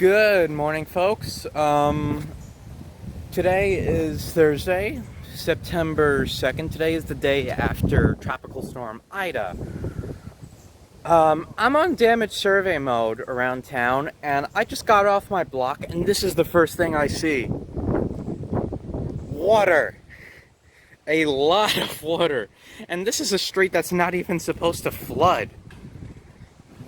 Good morning, folks. Today is Thursday, September 2nd. Today is the day after Tropical Storm Ida. I'm on damage survey mode around town, and I just got off my block, and this is the first thing I see. Water. A lot of water. And this is a street that's not even supposed to flood.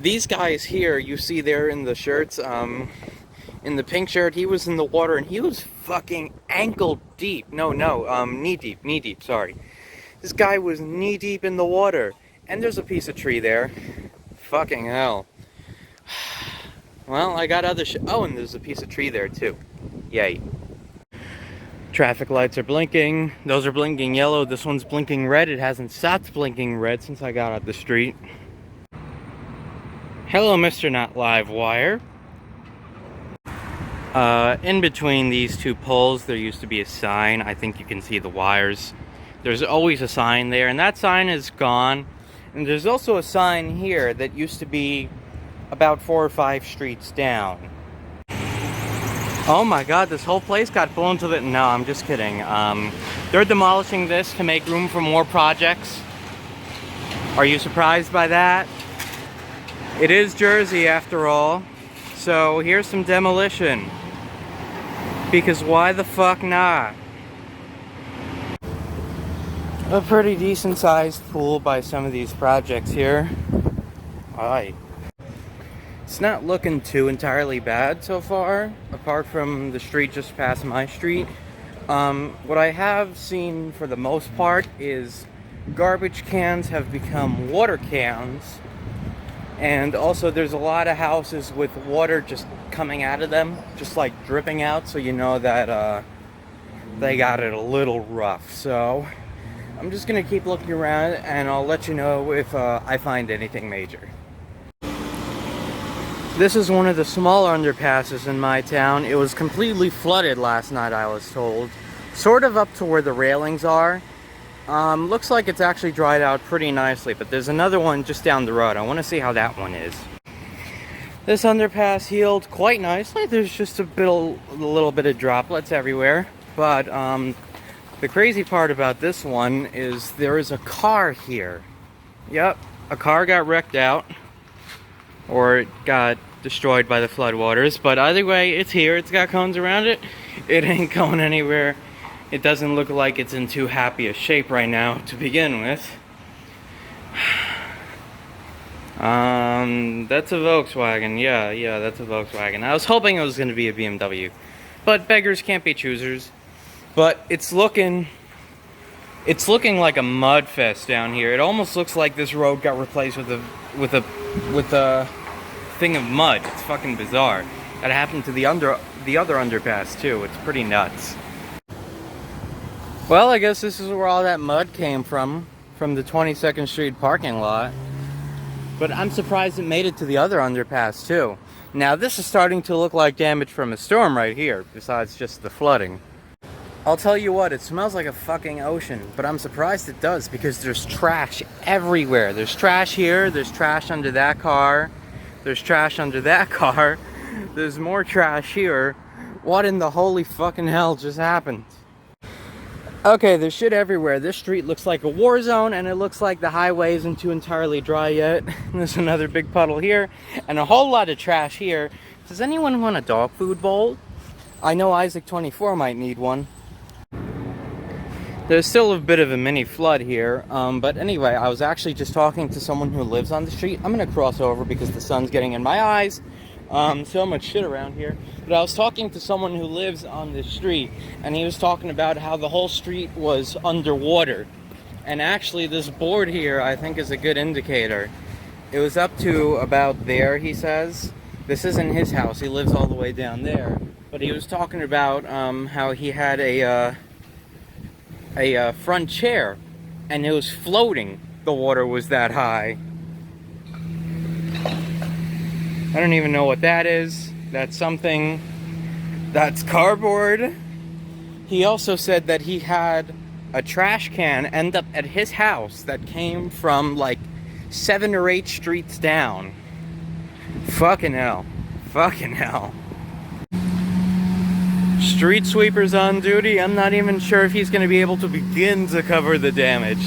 These guys here, you see there in the shirts, in the pink shirt, he was in the water and he was fucking ankle deep. Knee deep, sorry. This guy was knee deep in the water. And there's a piece of tree there. Fucking hell. Well, I got other oh, and there's a piece of tree there too. Yay. Traffic lights are blinking. Those are blinking yellow. This one's blinking red. It hasn't stopped blinking red since I got out the street. Hello, Mr. Not Live Wire. In between these two poles, there used to be a sign. I think you can see the wires. There's always a sign there, and that sign is gone. And there's also a sign here that used to be about 4 or 5 streets down. Oh my god, this whole place got blown to the... No, I'm just kidding. They're demolishing this to make room for more projects. Are you surprised by that? It is Jersey, after all. So here's some demolition. Because why the fuck not? A pretty decent sized pool by some of these projects here. Aye. It's not looking too entirely bad so far, apart from the street just past my street. What I have seen for the most part is garbage cans have become water cans. And also there's a lot of houses with water just coming out of them, just like dripping out, so you know that they got it a little rough. So I'm just gonna keep looking around and I'll let you know if I find anything major. This is one of the smaller underpasses in my town. It was completely flooded last night, I was told. Sort of up to where the railings are. Looks like it's actually dried out pretty nicely, but there's another one just down the road. I want to see how that one is. This underpass healed quite nicely. There's just a little bit of droplets everywhere. But the crazy part about this one is there is a car here. Yep, a car got wrecked out. Or it got destroyed by the floodwaters. But either way, it's here. It's got cones around it. It ain't going anywhere. It doesn't look like it's in too happy a shape right now to begin with. That's a Volkswagen. Yeah, that's a Volkswagen. I was hoping it was going to be a BMW. But beggars can't be choosers. But it's looking like a mud fest down here. It almost looks like this road got replaced with a thing of mud. It's fucking bizarre. That happened to the other underpass too. It's pretty nuts. Well, I guess this is where all that mud came from the 22nd Street parking lot. But I'm surprised it made it to the other underpass too. Now this is starting to look like damage from a storm right here, besides just the flooding. I'll tell you what, it smells like a fucking ocean, but I'm surprised it does because there's trash everywhere. There's trash here, there's trash under that car, there's trash under that car, there's more trash here. What in the holy fucking hell just happened? Okay, there's shit everywhere. This street looks like a war zone, and it looks like the highway isn't too entirely dry yet. There's another big puddle here, and a whole lot of trash here. Does anyone want a dog food bowl? I know Isaac24 might need one. There's still a bit of a mini flood here, but anyway, I was actually just talking to someone who lives on the street. I'm gonna cross over because the sun's getting in my eyes. So much shit around here. But I was talking to someone who lives on this street, and he was talking about how the whole street was underwater. And actually, this board here, I think, is a good indicator. It was up to about there, he says. This isn't his house. He lives all the way down there. But he was talking about how he had a front chair, and it was floating. The water was that high. I don't even know what that is. That's something. That's cardboard. He also said that he had a trash can end up at his house that came from like 7 or 8 streets down. Fucking hell. Fucking hell. Street sweeper's on duty. I'm not even sure if he's going to be able to begin to cover the damage.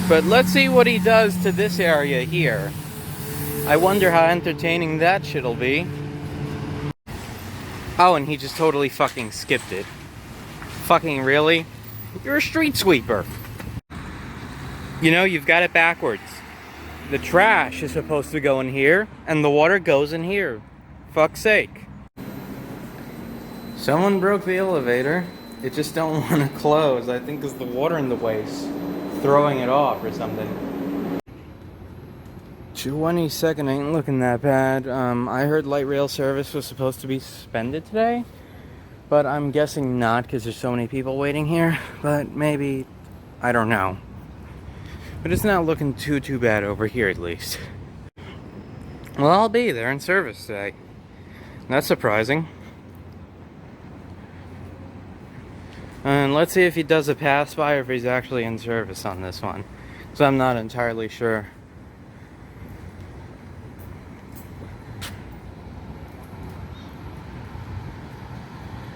But let's see what he does to this area here. I wonder how entertaining that shit'll be. Oh, and he just totally fucking skipped it. Fucking really? You're a street sweeper. You know, you've got it backwards. The trash is supposed to go in here, and the water goes in here. Fuck's sake. Someone broke the elevator. It just don't want to close. I think it's the water in the waste. Throwing it off or something. 22nd ain't looking that bad. I heard light rail service was supposed to be suspended today, but I'm guessing not because there's so many people waiting here. But maybe, I don't know. But it's not looking too bad over here at least. Well, I'll be there in service today. That's surprising. And let's see if he does a pass by or if he's actually in service on this one. Because I'm not entirely sure.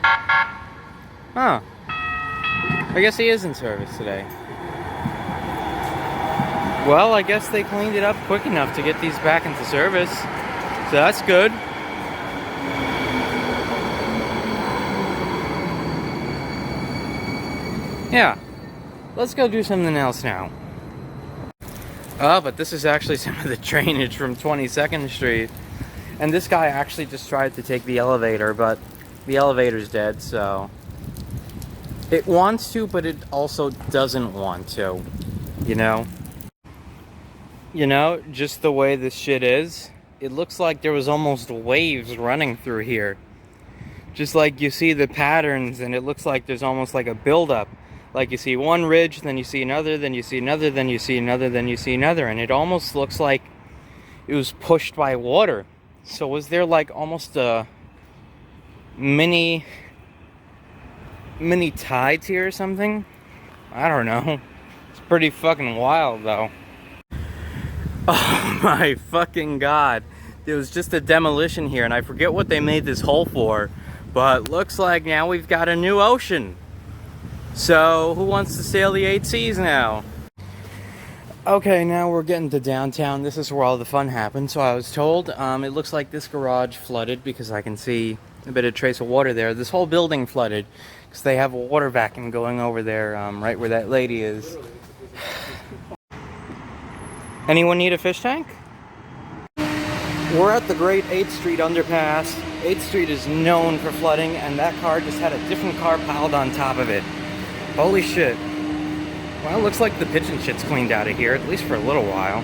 Huh. I guess he is in service today. Well, I guess they cleaned it up quick enough to get these back into service. So that's good. Yeah, let's go do something else now. Oh, but this is actually some of the drainage from 22nd Street. And this guy actually just tried to take the elevator, but the elevator's dead, so... It wants to, but it also doesn't want to, you know? You know, just the way this shit is, it looks like there was almost waves running through here. Just like you see the patterns, and it looks like there's almost like a buildup. Like you see one ridge, then you see another, then you see another, then you see another, then you see another. And it almost looks like it was pushed by water. So was there like almost a mini tides here or something? I don't know. It's pretty fucking wild though. Oh my fucking god. There was just a demolition here and I forget what they made this hole for. But looks like now we've got a new ocean. So, who wants to sail the 8 seas now? Okay, now we're getting to downtown. This is where all the fun happens. So I was told, it looks like this garage flooded because I can see a bit of trace of water there. This whole building flooded because they have a water vacuum going over there, right where that lady is. Anyone need a fish tank? We're at the Great 8th Street underpass. 8th Street is known for flooding, and that car just had a different car piled on top of it. Holy shit. Well, it looks like the pitch and shit's cleaned out of here, at least for a little while.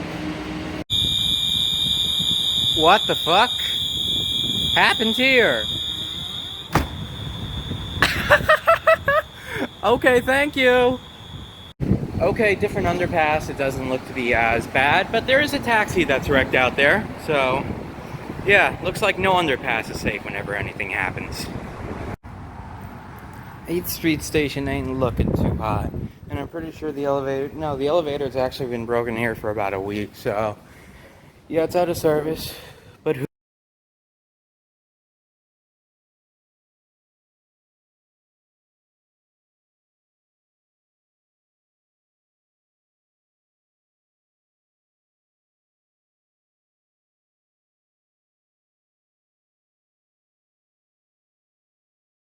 What the fuck happened here? Okay, thank you. Okay, different underpass. It doesn't look to be as bad, but there is a taxi that's wrecked out there. So, yeah, looks like no underpass is safe whenever anything happens. 8th Street station ain't looking too hot. And I'm pretty sure the elevator's actually been broken here for about a week, so... Yeah, it's out of service.